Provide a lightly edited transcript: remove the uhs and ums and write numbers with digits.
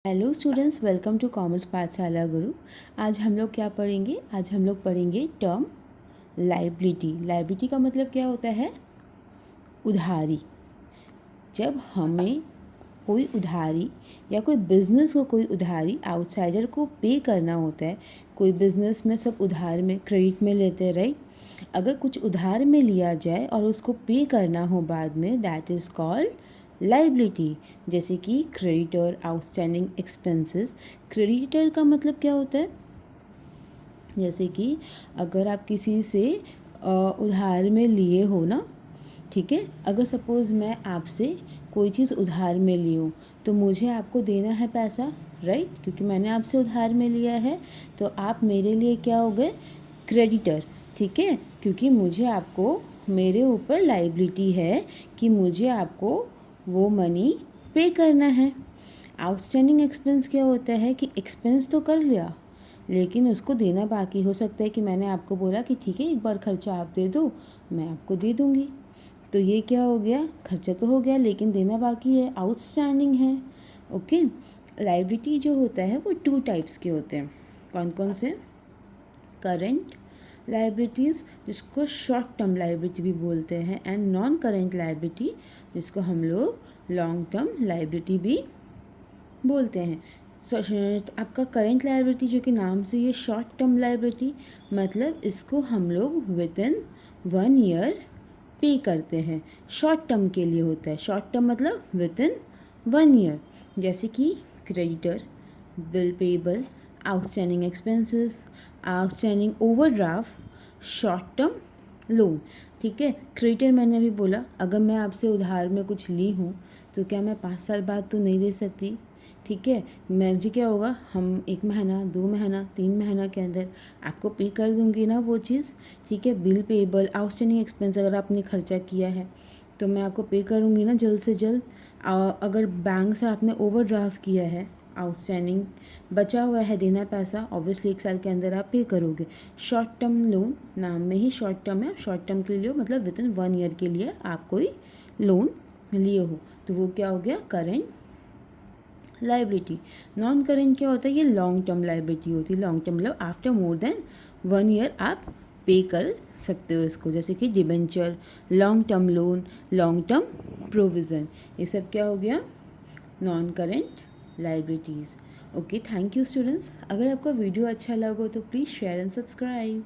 Hello students, welcome to commerce Pathshala Guru. आज हम लोग क्या पढ़ेंगे? आज हम लोग पढ़ेंगे टर्म लायबिलिटी। लायबिलिटी का मतलब क्या होता है? उधारी। जब हमें कोई उधारी या कोई बिज़नेस को कोई उधारी आउटसाइडर को पे करना होता है। कोई बिज़नेस में सब उधार में क्रेडिट में लेते हैं, राइट? अगर कुछ उधार में लिया जाए और उसको पे करना हो बाद में, दैट इज़ कॉल्ड लायबिलिटी। जैसे कि क्रेडिटर, आउटस्टैंडिंग एक्सपेंसेस। क्रेडिटर का मतलब क्या होता है? जैसे कि अगर आप किसी से उधार में लिए हो ना, ठीक है, अगर सपोज़ मैं आपसे कोई चीज़ उधार में ली हूँ तो मुझे आपको देना है पैसा, राइट? क्योंकि मैंने आपसे उधार में लिया है तो आप मेरे लिए क्या हो गए? क्रेडिटर, ठीक है? क्योंकि मुझे आपको, मेरे ऊपर लायबिलिटी है कि मुझे आपको वो मनी पे करना है। आउटस्टैंडिंग एक्सपेंस क्या होता है कि एक्सपेंस तो कर लिया लेकिन उसको देना बाकी। हो सकता है कि मैंने आपको बोला कि ठीक है एक बार खर्चा आप दे दो, मैं आपको दे दूँगी, तो ये क्या हो गया? खर्चा तो हो गया लेकिन देना बाकी है, आउटस्टैंडिंग है। ओके। लायबिलिटी जो होता है वो टू टाइप्स के होते हैं। कौन कौन से? करंट लायबिलिटीज़, जिसको शॉर्ट टर्म लायबिलिटी भी बोलते हैं, एंड नॉन करंट लायबिलिटी, जिसको हम लोग लॉन्ग टर्म लायबिलिटी भी बोलते हैं। आपका करंट लायबिलिटी जो कि नाम से ये शॉर्ट टर्म लायबिलिटी, मतलब इसको हम लोग विद इन 1 ईयर पे करते हैं। शॉर्ट टर्म के लिए होता है। शॉर्ट टर्म मतलब विद इन 1 ईयर। जैसे कि creditor, bill payable, outstanding expenses, outstanding overdraft, short term loan. ठीक है, क्रेडिटर मैंने अभी बोला, अगर मैं आपसे उधार में कुछ ली हूँ तो क्या मैं 5 साल बाद तो नहीं दे सकती? ठीक है, मुझे क्या होगा, हम 1 महीना, 2 महीना, 3 महीना के अंदर आपको पे कर दूंगी ना वो चीज़। ठीक है, बिल पेबल, आउटस्टैंडिंग एक्सपेंस अगर आपने खर्चा किया है तो मैं आपको पे करूँगी ना जल्द से जल्द। अगर बैंक से आपने ओवरड्राफ्ट किया है, आउटस्टैंडिंग बचा हुआ है देना पैसा, ऑब्वियसली 1 साल के अंदर आप पे करोगे। शॉर्ट टर्म लोन, नाम में ही शॉर्ट टर्म है, शॉर्ट टर्म के लिए मतलब विद इन 1 ईयर के लिए आप कोई लोन लिए हो तो वो क्या हो गया? Current liability. नॉन करेंट क्या होता है? ये लॉन्ग टर्म लायबिलिटी होती है। लॉन्ग टर्म मतलब आफ्टर मोर देन 1 ईयर आप पे कर सकते हो इसको, जैसे कि debenture, long term loan, long term provision, ये सब क्या हो गया? Non current liabilities. Okay, thank you students. अगर आपका वीडियो अच्छा लगा हो तो प्लीज़ शेयर एंड सब्सक्राइब।